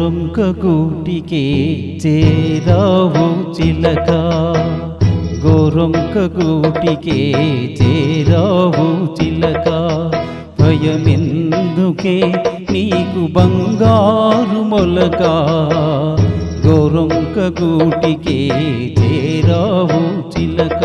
గోరొంక గూటికే చేరావు చిలక, గోరొంక గూటికే చేరావు చిలక. భయమెందుకే నీకు బంగారు మొలక, గోరొంక గూటికే చేరావు చిలక.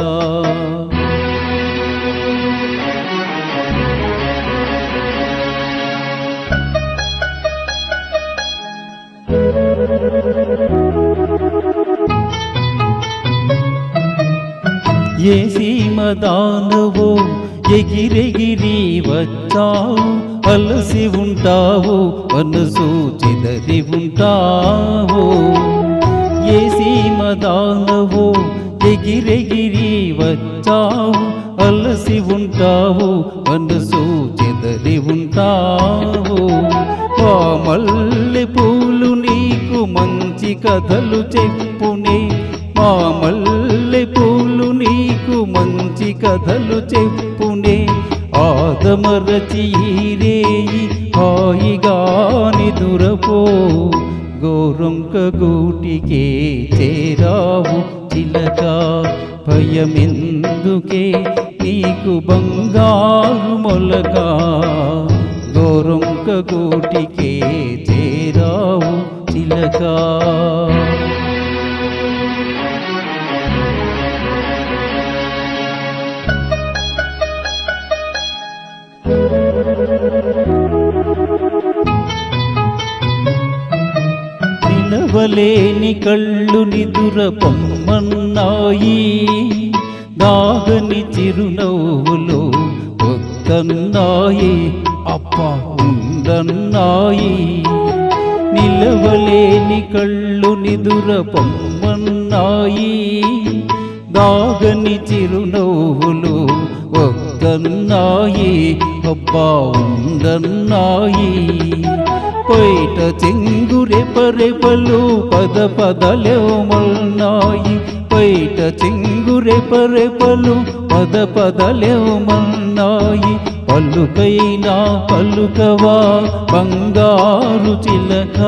ఏ సీమ దానవో ఎగిరెగిరి వచ్చావు, అలసి ఉంటావు మనసు చెదరి ఉంటావు. ఏ సీమ దానవో ఎగిరెగిరి వచ్చావు, అలసి ఉంటావు మనసు చెదరి ఉంటావు. ఆ మల్లె పూలు నీకు మంచి కథలు చెప్పునే, మా మల్లె పూలు నీకు మంచి కథలు చెప్పునే. ఆదమరచి రేయి హాయిగా నిదురపో, గోరొంక గూటికే చేరావు చిలక. భయమెందుకే నీకు బంగారు మొలక, గోరొంక గూటికే చేరావు చిలక. నిలవలేని కళ్ళు నిదుర పొమ్మన్నాయి, దాగని చిరునవ్వులు వద్దన్నాయి, అబ్బా ఉండన్నాయి. నిలవలేని కళ్ళు నిదుర పొమ్మన్నాయి, దాగని చిరునవ్వులు వద్దన్నాయి, అబ్బా ఉండన్నాయి. పైట చెంగురెపరెపలు పద పదలేమన్నాయి, పైట చెంగురెపరెపలు పద పదలేమన్నాయి. పలుకైనా పలుకవా బంగారు చిలక,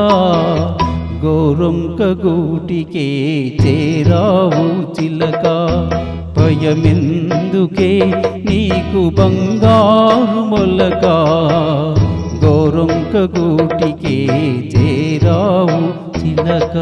గోరొంక గూటికే చేరావు చిలక. భయమెందుకే నీకు బంగారు మొలక, గోరొంక గూటికే చేరావు చిలక.